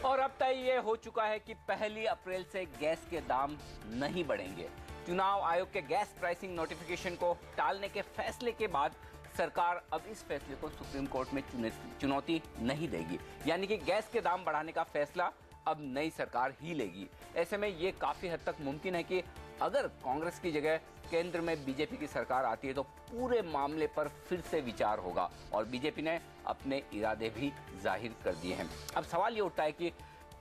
और अब तय ये हो चुका है कि 1 अप्रैल से गैस के दाम नहीं बढ़ेंगे। चुनाव आयोग के गैस प्राइसिंग नोटिफिकेशन को टालने के फैसले के बाद सरकार अब इस फैसले को सुप्रीम कोर्ट में चुनौती नहीं देगी, यानी कि गैस के दाम बढ़ाने का फैसला अब नई सरकार ही लेगी। ऐसे में ये काफी हद तक मुमकिन है कि अगर कांग्रेस की जगह केंद्र में बीजेपी की सरकार आती है तो पूरे मामले पर फिर से विचार होगा और बीजेपी ने अपने इरादे भी जाहिर कर दिए हैं। अब सवाल ये उठता है कि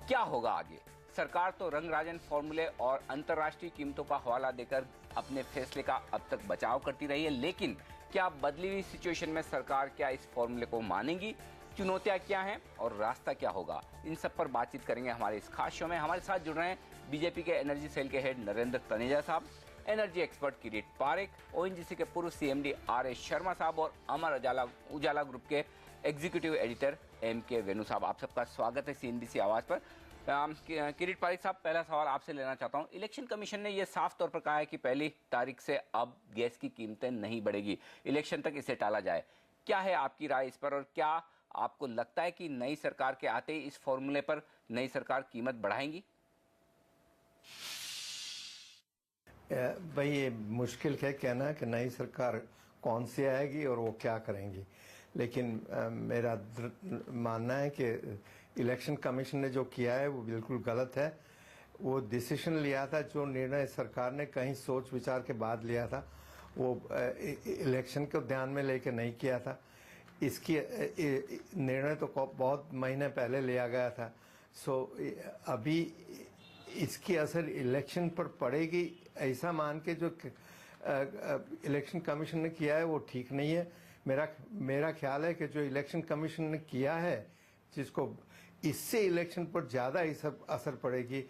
क्या होगा आगे। सरकार तो रंगराजन फॉर्मूले और अंतर्राष्ट्रीय कीमतों का हवाला देकर अपने फैसले का अब तक बचाव करती रही है, लेकिन क्या बदली हुई सिचुएशन में सरकार क्या इस फॉर्मूले को मानेगी? चुनौतियां क्या हैं और रास्ता क्या होगा? इन सब पर बातचीत करेंगे हमारे इस खास शो में। हमारे साथ जुड़ रहे हैं बीजेपी के एनर्जी सेल के हेड नरेंद्र तनेजा साहब, एनर्जी एक्सपर्ट किरीट पारेख, ओएनजीसी के पूर्व सीएमडी आर.एस. शर्मा साहब और अमर उजाला ग्रुप के एग्जीक्यूटिव एडिटर एम.के. वेणु साहब। आप सबका स्वागत है सीएनबीसी आवाज पर। किरीट पारेख साहब, पहला सवाल आपसे लेना चाहता हूं। इलेक्शन कमीशन ने यह साफ तौर पर कहा है कि 1 तारीख से अब गैस की कीमतें नहीं बढ़ेगी, इलेक्शन तक इसे टाला जाए। क्या है आपकी राय इस पर और क्या आपको लगता है कि नई सरकार के आते ही इस फॉर्मूले पर नई सरकार कीमत बढ़ाएंगी? भाई ये मुश्किल है कहना कि नई सरकार कौन सी आएगी और वो क्या करेंगी, लेकिन मेरा मानना है कि इलेक्शन कमीशन ने जो किया है वो बिल्कुल गलत है। वो डिसीजन लिया था, जो निर्णय सरकार ने कहीं सोच विचार के बाद लिया था, वो इलेक्शन को ध्यान में लेके नहीं किया था। इसकी निर्णय तो बहुत महीने पहले लिया गया था। सो अभी इसकी असर इलेक्शन पर पड़ेगी ऐसा मान के जो इलेक्शन कमीशन ने किया है वो ठीक नहीं है। मेरा ख्याल है कि जो इलेक्शन कमीशन ने किया है, जिसको इससे इलेक्शन पर ज़्यादा असर पड़ेगी,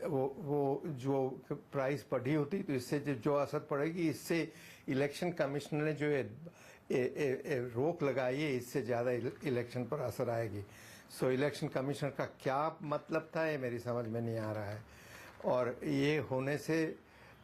वो जो प्राइस बढ़ी होती तो इससे जो असर पड़ेगी, इससे इलेक्शन कमीशन ने जो रोक लगाई है, इससे ज़्यादा इलेक्शन पर असर आएगी। सो इलेक्शन कमीशन का क्या मतलब था ये मेरी समझ में नहीं आ रहा है, और ये होने से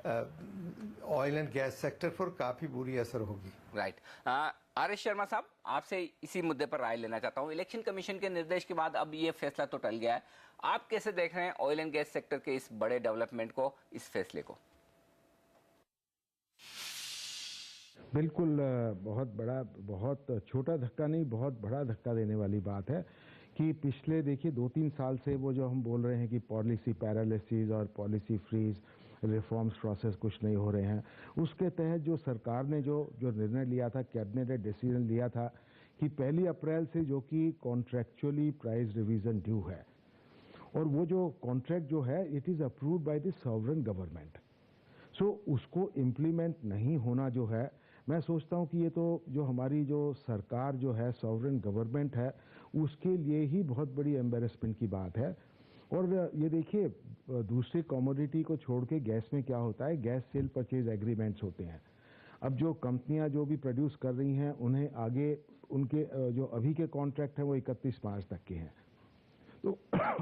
ऑयल एंड गैस सेक्टर पर काफ़ी बुरी असर होगी। राइट। आर.एस. शर्मा साहब, आपसे इसी मुद्दे पर राय लेना चाहता हूं। इलेक्शन कमीशन के निर्देश के बाद अब ये फैसला तो टल गया है, आप कैसे देख रहे हैं ऑयल एंड गैस सेक्टर के इस बड़े डेवलपमेंट को, इस फैसले को? बिल्कुल बहुत छोटा धक्का नहीं, बहुत बड़ा धक्का देने वाली बात है कि पिछले देखिए 2-3 साल से वो जो हम बोल रहे हैं कि पॉलिसी पैरालिसिस और पॉलिसी फ्रीज, रिफॉर्म्स प्रोसेस कुछ नहीं हो रहे हैं, उसके तहत जो सरकार ने जो निर्णय लिया था, कैबिनेट ने डिसीजन लिया था कि 1 अप्रैल से जो कि कॉन्ट्रेक्चुअली प्राइस रिवीजन ड्यू है, और वो जो कॉन्ट्रैक्ट जो है it is approved by the sovereign government. So उसको इम्प्लीमेंट नहीं होना जो है, मैं सोचता हूं कि ये तो जो हमारी जो सरकार जो है, सॉवरेन गवर्नमेंट है, उसके लिए ही बहुत बड़ी एम्बेरसमेंट की बात है। और ये देखिए, दूसरी कमोडिटी को छोड़ के गैस में क्या होता है, गैस सेल परचेज एग्रीमेंट्स होते हैं। अब जो कंपनियां जो भी प्रोड्यूस कर रही हैं, उन्हें आगे उनके जो अभी के कॉन्ट्रैक्ट हैं वो 31 मार्च तक के हैं, तो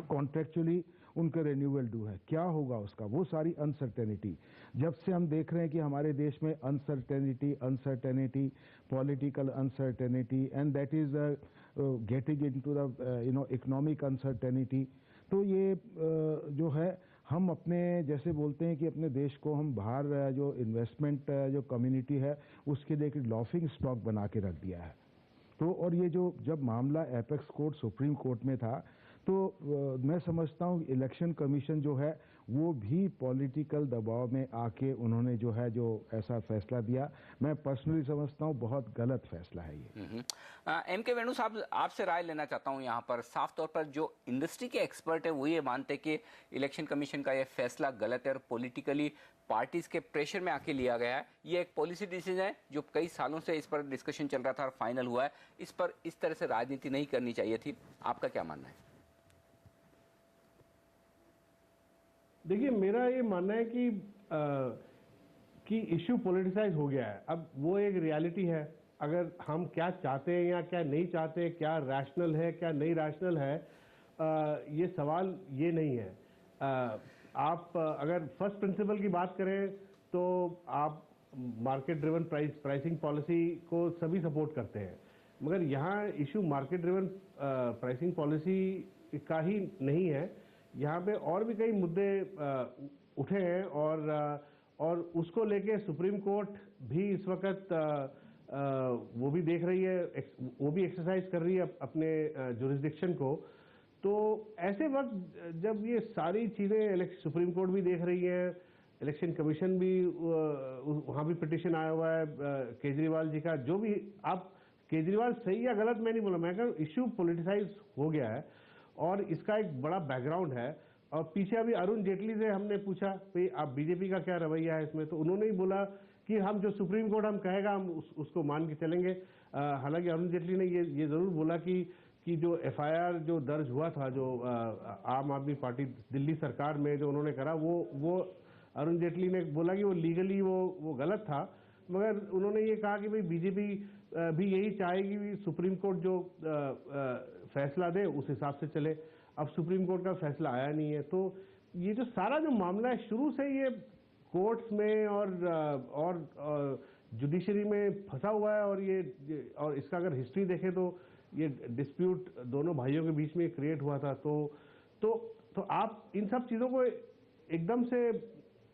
कॉन्ट्रेक्चुअली उनका रिन्यूअल ड्यू है। क्या होगा उसका, वो सारी अनसर्टेनिटी, जब से हम देख रहे हैं कि हमारे देश में uncertainty, political uncertainty, and that is getting into the economic uncertainty. तो ये जो है, हम अपने जैसे बोलते हैं कि अपने देश को हम बाहर जो इन्वेस्टमेंट जो कम्युनिटी है उसके लिए एक लॉफिंग स्टॉक बना के रख दिया है। तो और ये जो जब मामला एपेक्स कोर्ट सुप्रीम कोर्ट में था, तो मैं समझता हूँ इलेक्शन कमीशन जो है वो भी पॉलिटिकल दबाव में आके उन्होंने जो है जो ऐसा फैसला दिया, मैं पर्सनली समझता हूँ बहुत गलत फैसला है ये। एम.के. वेणु साहब, आपसे राय लेना चाहता हूँ यहाँ पर। साफ तौर पर जो इंडस्ट्री के एक्सपर्ट है वो ये मानते कि इलेक्शन कमीशन का ये फैसला गलत है और पॉलिटिकली पार्टीज के प्रेशर में आके लिया गया है। ये एक पॉलिसी डिसीजन है जो कई सालों से इस पर डिस्कशन चल रहा था और फाइनल हुआ है। इस पर इस तरह से राजनीति नहीं करनी चाहिए थी, आपका क्या मानना है? देखिए, मेरा ये मानना है कि इश्यू पॉलिटिसाइज हो गया है। अब वो एक रियलिटी है, अगर हम क्या चाहते हैं या क्या नहीं चाहते, क्या रैशनल है क्या नहीं रैशनल है, ये सवाल ये नहीं है। आप अगर फर्स्ट प्रिंसिपल की बात करें तो आप मार्केट ड्रिवन प्राइसिंग पॉलिसी को सभी सपोर्ट करते हैं, मगर यहाँ issue market driven pricing policy का ही नहीं है, यहाँ पे और भी कई मुद्दे उठे हैं और उसको लेके सुप्रीम कोर्ट भी इस वक्त वो भी देख रही है, वो भी एक्सरसाइज कर रही है अपने जुरिस्डिक्शन को। तो ऐसे वक्त जब ये सारी चीज़ें सुप्रीम कोर्ट भी देख रही है, इलेक्शन कमीशन भी वहाँ भी पिटिशन आया हुआ है केजरीवाल जी का, जो भी आप केजरीवाल सही या गलत मैं नहीं बोला, मैं कहूँ इशू पॉलिटिसाइज हो गया है और इसका एक बड़ा बैकग्राउंड है। और पीछे अभी अरुण जेटली से हमने पूछा भाई आप बीजेपी का क्या रवैया है इसमें, तो उन्होंने ही बोला कि हम जो सुप्रीम कोर्ट हम कहेगा हम उसको मान के चलेंगे। हालांकि अरुण जेटली ने ये जरूर बोला कि जो एफआईआर जो दर्ज हुआ था जो आम आदमी पार्टी दिल्ली सरकार में जो उन्होंने करा वो अरुण जेटली ने बोला कि वो लीगली वो गलत था, मगर उन्होंने ये कहा कि भाई बीजेपी भी यही चाहेगी कि सुप्रीम कोर्ट जो फैसला दे उस हिसाब से चले। अब सुप्रीम कोर्ट का फैसला आया नहीं है, तो ये जो सारा जो मामला है शुरू से ये कोर्ट्स में और जुडिशरी में फंसा हुआ है और इसका अगर हिस्ट्री देखें तो ये डिस्प्यूट दोनों भाइयों के बीच में क्रिएट हुआ था। तो आप इन सब चीज़ों को एकदम से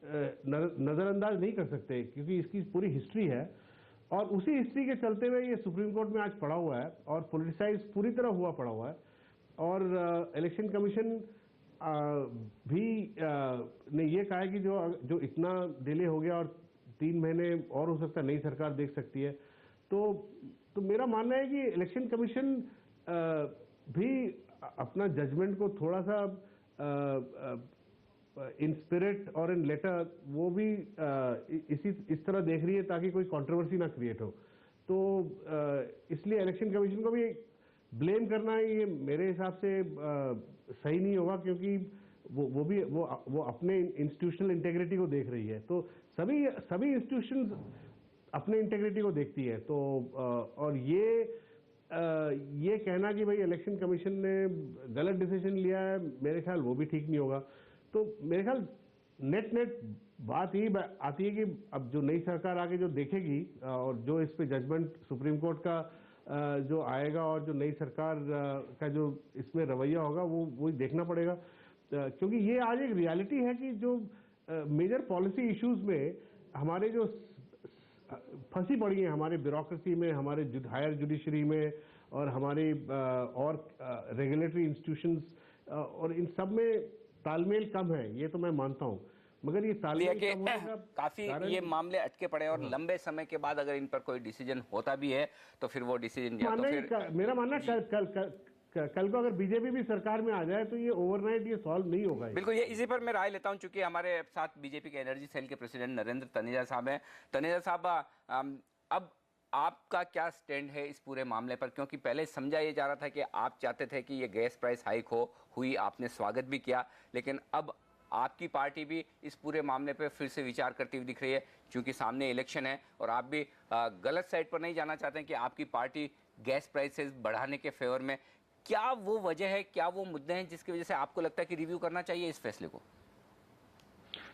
नज़रअंदाज नहीं कर सकते क्योंकि इसकी पूरी हिस्ट्री है और उसी हिस्ट्री के चलते हुए ये सुप्रीम कोर्ट में आज पड़ा हुआ है और पॉलिटिसाइज पूरी तरह हुआ पड़ा हुआ है। और इलेक्शन कमीशन भी ने ये कहा है कि जो इतना डिले हो गया और 3 महीने और हो सकता है नई सरकार देख सकती है, तो मेरा मानना है कि इलेक्शन कमीशन भी अपना जजमेंट को थोड़ा सा इन स्पिरिट और इन लेटर वो भी इस तरह देख रही है ताकि कोई कंट्रोवर्सी ना क्रिएट हो। तो इसलिए इलेक्शन कमीशन को भी ब्लेम करना ये मेरे हिसाब से सही नहीं होगा क्योंकि वो अपने इंस्टीट्यूशनल इंटेग्रिटी को देख रही है। तो सभी इंस्टीट्यूशंस अपने इंटेग्रिटी को देखती है। तो और ये कहना कि भाई इलेक्शन कमीशन ने गलत डिसीजन लिया है, मेरे ख्याल वो भी ठीक नहीं होगा। तो मेरे ख्याल नेट बात ही आती है कि अब जो नई सरकार आगे जो देखेगी और जो इस पे जजमेंट सुप्रीम कोर्ट का जो आएगा और जो नई सरकार का जो इसमें रवैया होगा वो देखना पड़ेगा क्योंकि ये आज एक रियलिटी है कि जो मेजर पॉलिसी इश्यूज में हमारे जो फंसी पड़ी है हमारे ब्यूरोक्रेसी में, हमारे हायर जुडिशरी में और हमारे और रेगुलेटरी इंस्टीट्यूशंस और इन सब में तालमेल कम है, ये तो मैं मानता हूँ। मगर ये तालमेल कम होने का काफी ये मामले अटके पड़े और लंबे समय के बाद अगर इन पर कोई डिसीजन होता भी है तो फिर वो डिसीजन या तो फिर मेरा मानना कल को अगर बीजेपी भी सरकार में आ जाए तो ये ओवरनाइट ये सॉल्व नहीं होगा। बिल्कुल, ये इसी पर मैं राय लेता हूं चूंकि हमारे साथ बीजेपी के एनर्जी सेल के प्रेसिडेंट नरेंद्र तनेजा साहब हैं। तनेजा साहब, अब आपका क्या स्टैंड है इस पूरे मामले पर, क्योंकि पहले समझा ये जा रहा था कि आप चाहते थे कि ये गैस प्राइस हाइक हुई, आपने स्वागत भी किया, लेकिन अब आपकी पार्टी भी इस पूरे मामले पे फिर से विचार करती हुई दिख रही है क्योंकि सामने इलेक्शन है और आप भी गलत साइड पर नहीं जाना चाहते हैं कि आपकी पार्टी गैस प्राइसेस बढ़ाने के फेवर में। क्या वो वजह है, क्या वो मुद्दे हैं जिसकी वजह से आपको लगता है कि रिव्यू करना चाहिए इस फैसले को?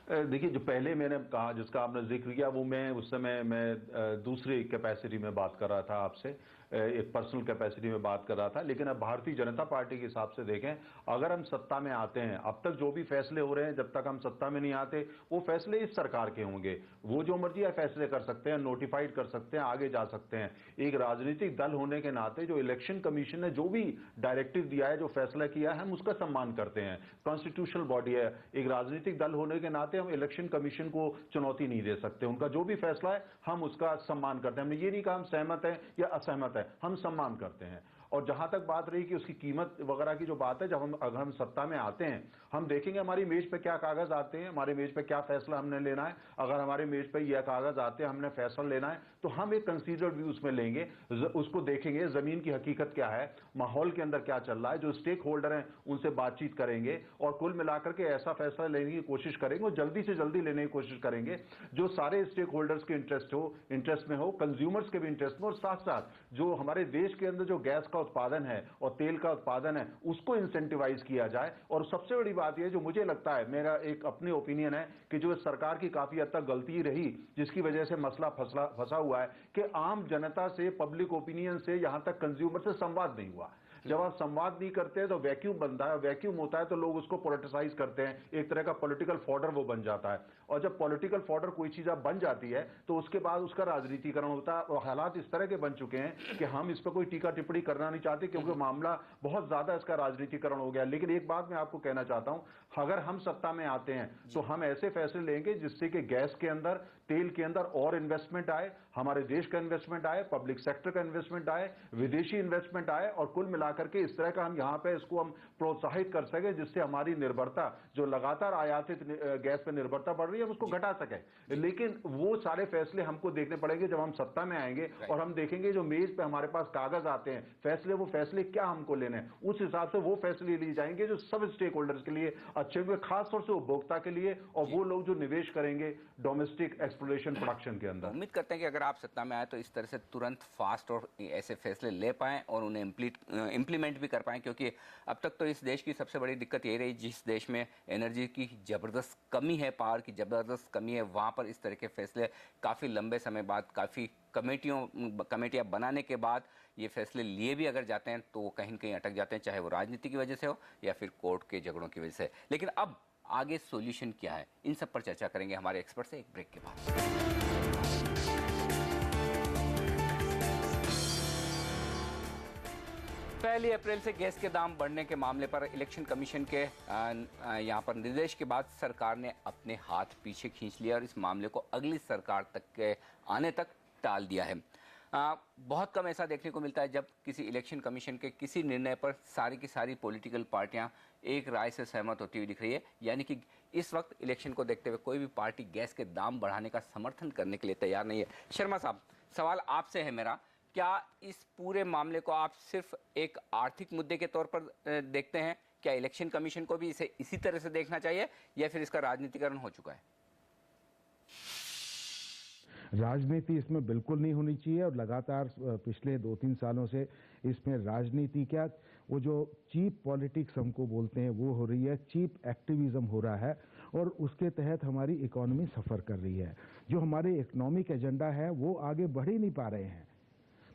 देखिए, जो पहले मैंने कहा जिसका आपने जिक्र किया वो मैं उस समय मैं दूसरी कैपेसिटी में बात कर रहा था आपसे, एक पर्सनल कैपेसिटी में बात कर रहा था। लेकिन अब भारतीय जनता पार्टी के हिसाब से देखें, अगर हम सत्ता में आते हैं, अब तक जो भी फैसले हो रहे हैं जब तक हम सत्ता में नहीं आते वो फैसले इस सरकार के होंगे। वो जो मर्जी है फैसले कर सकते हैं, नोटिफाइड कर सकते हैं, आगे जा सकते हैं। एक राजनीतिक दल होने के नाते जो इलेक्शन कमीशन ने जो भी डायरेक्टिव दिया है, जो फैसला किया है, हम उसका सम्मान करते हैं। कॉन्स्टिट्यूशनल बॉडी है, एक राजनीतिक दल होने के नाते हम इलेक्शन कमीशन को चुनौती नहीं दे सकते। उनका जो भी फैसला है हम उसका सम्मान करते हैं। हमने ये नहीं कहा हम सहमत हैं या असहमत हैं, हम सम्मान करते हैं। और जहां तक बात रही कि उसकी कीमत वगैरह की जो बात है, अगर हम सत्ता में आते हैं, हम देखेंगे हमारी मेज पे क्या कागज आते हैं, हमारे मेज पे क्या फैसला हमने लेना है। अगर हमारे मेज पे यह कागज आते हैं, हमने फैसला लेना है, तो हम एक कंसीडर्ड व्यू उसमें लेंगे, उसको देखेंगे जमीन की हकीकत क्या है, माहौल के अंदर क्या चल रहा है, जो स्टेक होल्डर हैं उनसे बातचीत करेंगे और कुल मिलाकर के ऐसा फैसला लेने की कोशिश करेंगे और जल्दी से जल्दी लेने की कोशिश करेंगे जो सारे स्टेक होल्डर्स के इंटरेस्ट में हो, कंज्यूमर्स के भी इंटरेस्ट में, और साथ साथ जो हमारे देश के अंदर जो गैस का उत्पादन है और तेल का उत्पादन है उसको इंसेंटिवाइज किया जाए। और सबसे बड़ी बात यह जो मुझे लगता है, मेरा एक अपनी ओपिनियन है कि जो सरकार की काफी हद तक गलती रही जिसकी वजह से मसला फंसा हुआ है कि आम जनता से, पब्लिक ओपिनियन से, यहां तक कंज्यूमर से संवाद नहीं हुआ। जब आप संवाद नहीं करते तो वैक्यूम बनता है, वैक्यूम होता है तो लोग उसको पॉलिटिसाइज करते हैं, एक तरह का पॉलिटिकल फॉडर वो बन जाता है। और जब पॉलिटिकल फॉडर कोई चीज अब बन जाती है तो उसके बाद उसका राजनीतिकरण होता है। और हालात इस तरह के बन चुके हैं कि हम इस पर कोई टीका टिप्पणी करना नहीं चाहते क्योंकि मामला बहुत ज्यादा इसका राजनीतिकरण हो गया। लेकिन एक बात मैं आपको कहना चाहता हूं, अगर हम सत्ता में आते हैं तो हम ऐसे फैसले लेंगे जिससे कि गैस के अंदर, तेल के अंदर और इन्वेस्टमेंट आए, हमारे देश का इन्वेस्टमेंट आए, पब्लिक सेक्टर का इन्वेस्टमेंट आए, विदेशी इन्वेस्टमेंट आए, और कुल मिलाकर के इस तरह का हम यहां पे इसको हम प्रोत्साहित कर सके जिससे हमारी निर्भरता, जो लगातार आयातित गैस पर निर्भरता बढ़ रही है, हम उसको घटा सके। लेकिन वो सारे फैसले हमको देखने पड़ेंगे जब हम सत्ता में आएंगे और हम देखेंगे जो मेज पे हमारे पास कागज आते हैं फैसले, वो फैसले क्या हमको लेने हैं, उस हिसाब से वो फैसले लिए जाएंगे जो सब स्टेक होल्डर्स के लिए अच्छे होंगे, खासतौर से उपभोक्ता के लिए और वो लोग जो निवेश करेंगे डोमेस्टिक एक्सप्लोरेशन प्रोडक्शन के अंदर। उम्मीद करते हैं कि अगर आप सत्ता में आए तो इस तरह से तुरंत फास्ट और ऐसे फैसले ले पाएं और उन्हें इम्प्लीमेंट भी कर पाएं, क्योंकि अब तक तो इस देश की सबसे बड़ी दिक्कत ये रही, जिस देश में एनर्जी की जबरदस्त कमी है, पावर की जबरदस्त कमी है, वहाँ पर इस तरह के फैसले काफ़ी लंबे समय बाद, काफ़ी कमेटियाँ बनाने के बाद ये फैसले लिए भी अगर जाते हैं तो वो कहीं न कहीं अटक जाते हैं, चाहे वो राजनीति की वजह से हो या फिर कोर्ट के झगड़ों की वजह से। लेकिन अब आगे सॉल्यूशन क्या है, इन सब पर चर्चा करेंगे हमारे एक्सपर्ट से एक ब्रेक के बाद। पहली अप्रैल से गैस के दाम बढ़ने के मामले पर इलेक्शन कमीशन के यहाँ पर निर्देश के बाद सरकार ने अपने हाथ पीछे खींच लिया और इस मामले को अगली सरकार तक के आने तक टाल दिया है। बहुत कम ऐसा देखने को मिलता है जब किसी इलेक्शन कमीशन के किसी निर्णय पर सारी की सारी पॉलिटिकल पार्टियां एक राय से सहमत होती हुई दिख रही है। यानी कि इस वक्त इलेक्शन को देखते हुए कोई भी पार्टी गैस के दाम बढ़ाने का समर्थन करने के लिए तैयार नहीं है। शर्मा साहब, सवाल आपसे है मेरा, क्या इस पूरे मामले को आप सिर्फ एक आर्थिक मुद्दे के तौर पर देखते हैं? क्या इलेक्शन कमीशन को भी इसे इसी तरह से देखना चाहिए या फिर इसका राजनीतिकरण हो चुका है? राजनीति इसमें बिल्कुल नहीं होनी चाहिए और लगातार पिछले 2-3 सालों से इसमें राजनीति क्या, वो जो चीप पॉलिटिक्स हमको बोलते हैं वो हो रही है, चीप एक्टिविज्म हो रहा है और उसके तहत हमारी इकोनॉमी सफ़र कर रही है। जो हमारे इकोनॉमिक एजेंडा है वो आगे बढ़ ही नहीं पा रहे हैं।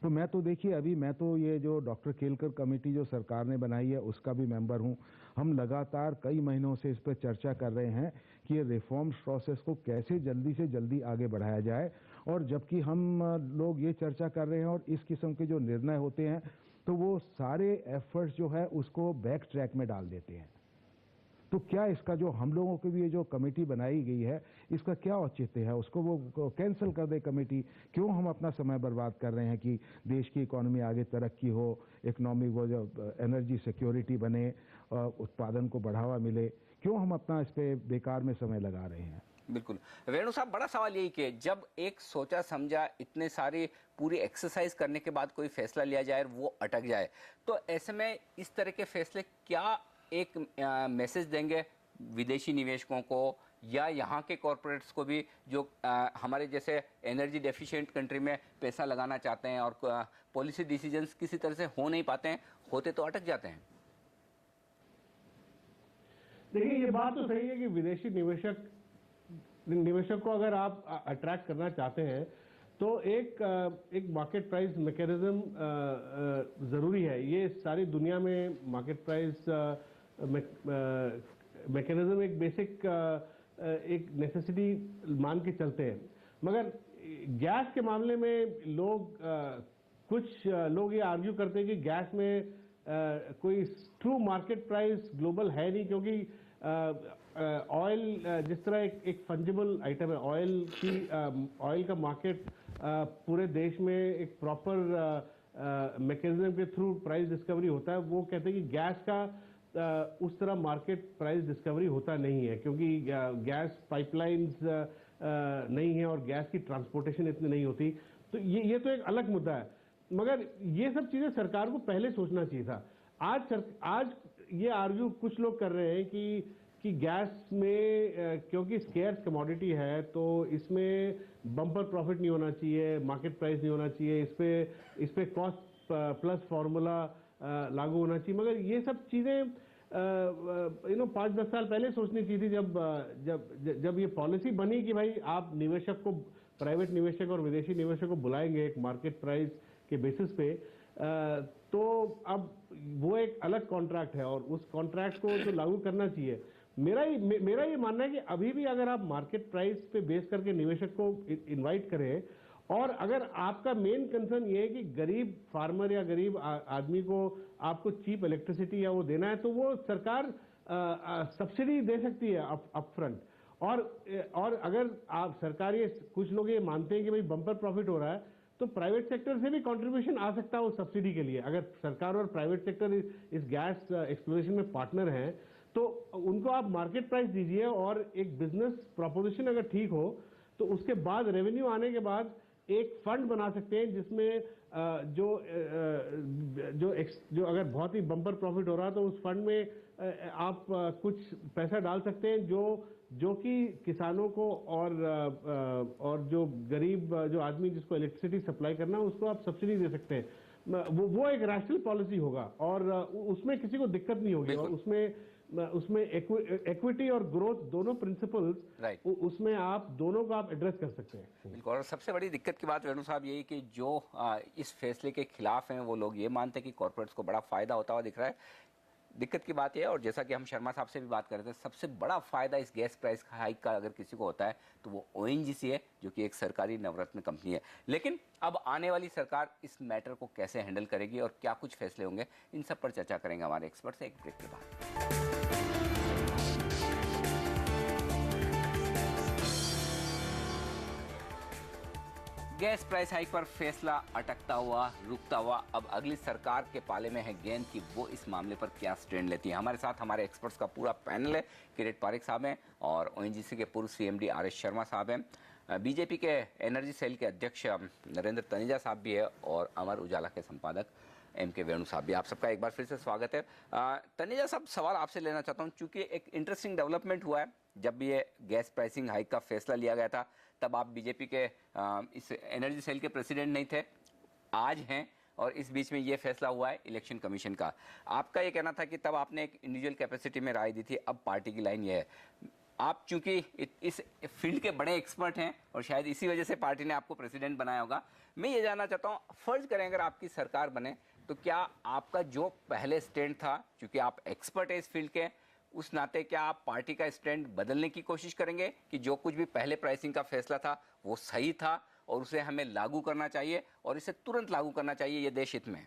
तो मैं तो देखिए, अभी मैं तो ये जो डॉक्टर केलकर कमेटी जो सरकार ने बनाई है उसका भी मेंबर हूँ। हम लगातार कई महीनों से इस पर चर्चा कर रहे हैं कि ये रिफॉर्म प्रोसेस को कैसे जल्दी से जल्दी आगे बढ़ाया जाए। और जबकि हम लोग ये चर्चा कर रहे हैं और इस किस्म के जो निर्णय होते हैं तो वो सारे एफर्ट्स जो है उसको बैक ट्रैक में डाल देते हैं। तो क्या इसका जो हम लोगों के लिए जो कमेटी बनाई गई है इसका क्या औचित्य है? उसको वो कैंसिल कर दे कमेटी। क्यों हम अपना समय बर्बाद कर रहे हैं कि देश की इकोनॉमी आगे तरक्की हो, इकोनॉमिक वो जो एनर्जी सिक्योरिटी बने, उत्पादन को बढ़ावा मिले, क्यों हम अपना इस पे बेकार में समय लगा रहे हैं? बिल्कुल वेणु साहब, बड़ा सवाल यही कि जब एक सोचा समझा इतने सारी पूरी एक्सरसाइज करने के बाद कोई फैसला लिया जाए और वो अटक जाए, तो ऐसे में इस तरह के फैसले क्या एक मैसेज देंगे विदेशी निवेशकों को या यहाँ के कॉरपोरेट्स को भी जो हमारे जैसे एनर्जी डेफिशिएंट कंट्री में पैसा लगाना चाहते हैं और पॉलिसी डिसीजंस किसी तरह से हो नहीं पाते हैं, होते तो अटक जाते हैं? देखिए, ये बात तो सही है कि विदेशी निवेशक को अगर आप अट्रैक्ट करना चाहते हैं तो एक मार्केट प्राइस मैकेनिज्म ज़रूरी है। ये सारी दुनिया में मार्केट प्राइस मैकेनिज्म एक बेसिक एक नेसेसिटी मान के चलते हैं। मगर गैस के मामले में कुछ लोग ये आर्ग्यू करते हैं कि गैस में कोई ट्रू मार्केट प्राइस ग्लोबल है नहीं, क्योंकि ऑयल जिस तरह एक फंजिबल आइटम है, ऑयल का मार्केट पूरे देश में एक प्रॉपर मैकेनिज्म के थ्रू प्राइस डिस्कवरी होता है। वो कहते हैं कि गैस का उस तरह मार्केट प्राइस डिस्कवरी होता नहीं है, क्योंकि गैस पाइपलाइंस नहीं है और गैस की ट्रांसपोर्टेशन इतनी नहीं होती। तो ये तो एक अलग मुद्दा है, मगर ये सब चीज़ें सरकार को पहले सोचना चाहिए था। आज ये आर्ग्यू कुछ लोग कर रहे हैं कि गैस में क्योंकि स्केर्स कमोडिटी है तो इसमें बम्पर प्रॉफिट नहीं होना चाहिए, मार्केट प्राइस नहीं होना चाहिए, इस पे कॉस्ट प्लस फॉर्मूला लागू होना चाहिए। मगर ये सब चीज़ें 5-10 साल पहले सोचनी चाहिए थी, जब ये पॉलिसी बनी कि भाई आप निवेशक को, प्राइवेट निवेशक और विदेशी निवेशक को बुलाएंगे एक मार्केट प्राइस के बेसिस पे, तो अब वो एक अलग कॉन्ट्रैक्ट है और उस कॉन्ट्रैक्ट को तो लागू करना चाहिए। मेरा ये मानना है कि अभी भी अगर आप मार्केट प्राइस पे बेस करके निवेशक को इनवाइट करें, और अगर आपका मेन कंसर्न ये है कि गरीब फार्मर या गरीब आदमी को आपको चीप इलेक्ट्रिसिटी या वो देना है, तो वो सरकार सब्सिडी दे सकती है अप फ्रंट। और अगर आप सरकार, ये कुछ लोग ये मानते हैं कि भाई बम्पर प्रॉफिट हो रहा है, तो प्राइवेट सेक्टर से भी कंट्रीब्यूशन आ सकता है उस सब्सिडी के लिए। अगर सरकार और प्राइवेट सेक्टर इस गैस एक्सप्लोरेशन में पार्टनर हैं, तो उनको आप मार्केट प्राइस दीजिए, और एक बिजनेस प्रोपोजिशन अगर ठीक हो तो उसके बाद रेवेन्यू आने के बाद एक फंड बना सकते हैं जिसमें जो अगर बहुत ही बम्पर प्रॉफिट हो रहा तो उस फंड में आप कुछ पैसा डाल सकते हैं जो कि किसानों को और जो गरीब जो आदमी जिसको इलेक्ट्रिसिटी सप्लाई करना है उसको आप सब्सिडी दे सकते हैं। वो एक रैशनल पॉलिसी होगा और उसमें किसी को दिक्कत नहीं होगी, और उसमें इक्विटी और ग्रोथ दोनों प्रिंसिपल्स, उसमें आप दोनों को आप एड्रेस कर सकते हैं। बिल्कुल। और सबसे बड़ी दिक्कत की बात वेणु साहब यही कि जो इस फैसले के खिलाफ हैं वो लोग ये मानते हैं कि कॉर्पोरेट्स को बड़ा फायदा होता हुआ दिख रहा है। दिक्कत की बात यह है, और जैसा कि हम शर्मा साहब से भी बात कर रहे थे, सबसे बड़ा फायदा इस गैस प्राइस हाइक का अगर किसी को होता है तो वो ONGC है, जो कि एक सरकारी नवरत्न कंपनी है। लेकिन अब आने वाली सरकार इस मैटर को कैसे हैंडल करेगी और क्या कुछ फैसले होंगे, इन सब पर चर्चा करेंगे हमारे एक्सपर्ट से एक ब्रेक के बाद। गैस प्राइस हाइक पर फैसला अटकता हुआ, रुकता हुआ, अब अगली सरकार के पाले में है गेंद कि वो इस मामले पर क्या स्टैंड लेती है। हमारे साथ हमारे एक्सपर्ट्स का पूरा पैनल है। किरीट पारिक साहब हैं और ONGC के पूर्व CMD RS शर्मा साहब हैं। बीजेपी के एनर्जी सेल के अध्यक्ष नरेंद्र तनेजा साहब भी है और अमर उजाला के संपादक MK वेणु साहब भी। आप सबका एक बार फिर से स्वागत है। तनेजा साहब, सवाल आपसे लेना चाहता हूँ, चूंकि एक इंटरेस्टिंग डेवलपमेंट हुआ है। जब ये गैस प्राइसिंग हाइक का फैसला लिया गया था तब आप बीजेपी के इस एनर्जी सेल के प्रेसिडेंट नहीं थे, आज हैं, और इस बीच में ये फैसला हुआ है इलेक्शन कमीशन का। आपका ये कहना था कि तब आपने एक इंडिविजुअल कैपेसिटी में राय दी थी, अब पार्टी की लाइन ये है। आप चूंकि इस फील्ड के बड़े एक्सपर्ट हैं और शायद इसी वजह से पार्टी ने आपको प्रेसिडेंट बनाया होगा। मैं ये जानना चाहता हूँ, फर्ज करें अगर आपकी सरकार बने तो क्या आपका जो पहले स्टैंड था, चूंकि आप एक्सपर्ट है इस फील्ड के, उस नाते क्या आप पार्टी का स्टैंड बदलने की कोशिश करेंगे कि जो कुछ भी पहले प्राइसिंग का फैसला था वो सही था और उसे हमें लागू करना चाहिए और इसे तुरंत लागू करना चाहिए, ये देश हित में?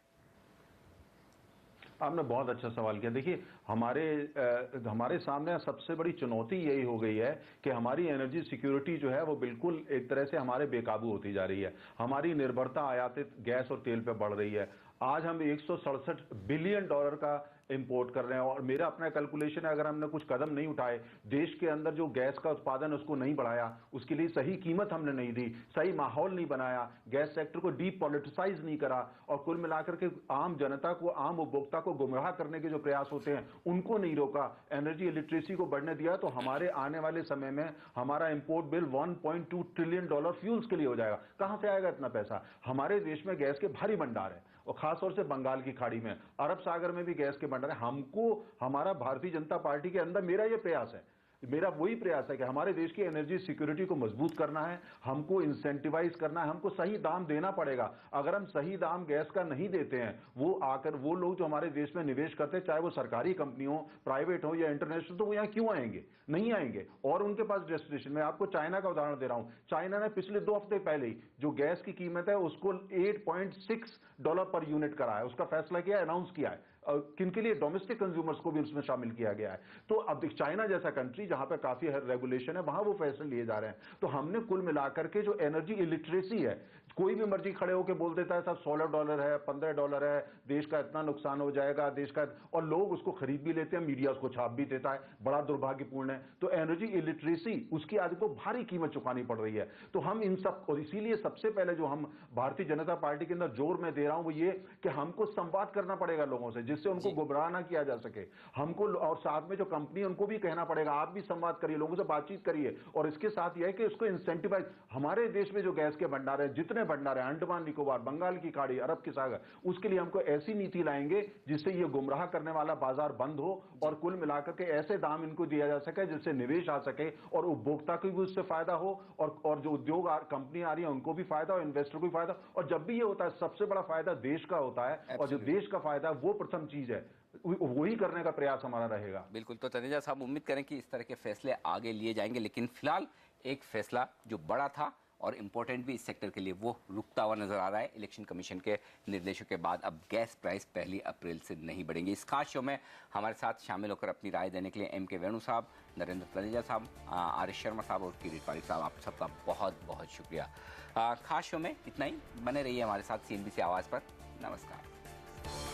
आपने बहुत अच्छा सवाल किया। देखिए, हमारे सामने सबसे बड़ी चुनौती यही हो गई है कि हमारी एनर्जी सिक्योरिटी जो है वो बिल्कुल एक तरह से हमारे बेकाबू होती जा रही है। हमारी निर्भरता आयातित गैस और तेल पे बढ़ रही है। आज हम $167 बिलियन का इंपोर्ट कर रहे हैं, और मेरा अपना कैलकुलेशन है, अगर हमने कुछ कदम नहीं उठाए, देश के अंदर जो गैस का उत्पादन उसको नहीं बढ़ाया, उसके लिए सही कीमत हमने नहीं दी, सही माहौल नहीं बनाया, गैस सेक्टर को डीपॉलिटिसाइज नहीं करा, और कुल मिलाकर के आम जनता को, आम उपभोक्ता को गुमराह करने के जो प्रयास होते हैं उनको नहीं रोका, एनर्जी लिटरेसी को बढ़ने दिया, तो हमारे आने वाले समय में हमारा इंपोर्ट बिल $1.2 ट्रिलियन फ्यूल्स के लिए हो जाएगा। कहां से आएगा इतना पैसा? हमारे देश में गैस के भारी भंडार है, और खासतौर से बंगाल की खाड़ी में, अरब सागर में भी गैस के भंडार है। हमको, हमारा भारतीय जनता पार्टी के अंदर मेरा ये प्रयास है, मेरा वही प्रयास है कि हमारे देश की एनर्जी सिक्योरिटी को मजबूत करना है, हमको इंसेंटिवाइज करना है, हमको सही दाम देना पड़ेगा। अगर हम सही दाम गैस का नहीं देते हैं, वो लोग जो हमारे देश में निवेश करते हैं, चाहे वो सरकारी कंपनी हो, प्राइवेट हो या इंटरनेशनल, तो वो यहाँ क्यों आएंगे? नहीं आएंगे। और उनके पास डेस्टिनेशन, मैं आपको चाइना का उदाहरण दे रहा हूं। चाइना ने पिछले 2 हफ्ते पहले ही जो गैस की कीमत है उसको $8.6 पर यूनिट करा है, उसका फैसला किया, अनाउंस किया है। किनके लिए? डोमेस्टिक कंज्यूमर्स को भी उसमें शामिल किया गया है। तो अब चाइना जैसा कंट्री जहां पे काफी रेगुलेशन है, वहां वो फैसले लिए जा रहे हैं। तो हमने कुल मिलाकर के जो एनर्जी इलिटरेसी है, कोई भी मर्जी खड़े होकर बोल देता है साहब $16 है, $15 है, देश का इतना नुकसान हो जाएगा, देश का, और लोग उसको खरीद भी लेते हैं, मीडिया उसको छाप भी देता है। बड़ा दुर्भाग्यपूर्ण है। तो एनर्जी इलिटरेसी, उसकी आज को भारी कीमत चुकानी पड़ रही है। तो हम इन सब, और इसीलिए सबसे पहले जो हम भारतीय जनता पार्टी के अंदर जोर में दे रहा हूं वो ये कि हमको संवाद करना पड़ेगा लोगों से। जिससे उनको गुमराह ना किया जा सके। हमको और साथ में जो कंपनी है उनको भी कहना पड़ेगा, आप भी संवाद करिए, लोगों से बातचीत करिए, और इसके साथ यह है कि उसको इंसेंटिवाइज, हमारे देश में जो गैस के भंडार है, जितने भंडार है, अंडमान निकोबार, बंगाल की खाड़ी, अरब की सागर, उसके लिए हमको ऐसी नीति लाएंगे जिससे ये गुमराह करने वाला बाजार बंद हो और कुल मिलाकर के ऐसे दाम इनको दिया जा सके जिससे निवेश आ सके और उपभोक्ता को भी उससे फायदा हो, और जो उद्योग कंपनी आ रही है उनको भी फायदा और इन्वेस्टर को भी फायदा। और जब भी ये होता है सबसे बड़ा फायदा देश का होता है, और जो देश का फायदा वो प्रथम चीज है, वही करने का प्रयास हमारा रहेगा। बिल्कुल। तो तनेजा साहब, उम्मीद करें कि इस तरह के फैसले आगे लिए जाएंगे, लेकिन फिलहाल एक फैसला जो बड़ा था और इम्पोर्टेंट भी इस सेक्टर के लिए, वो रुकता हुआ नजर आ रहा है। इलेक्शन कमीशन के निर्देशों के बाद अब गैस प्राइस 1 अप्रैल से नहीं बढ़ेंगे। इस खास शो में हमारे साथ शामिल होकर अपनी राय देने के लिए M.K. वेणु साहब, नरेंद्र तनेजा साहब, R.S. शर्मा साहब और किरीट पारिक साहब, आप सबका बहुत बहुत शुक्रिया। खास शो में इतना ही, बने रहिए हमारे साथ CNBC आवाज़ पर। नमस्कार।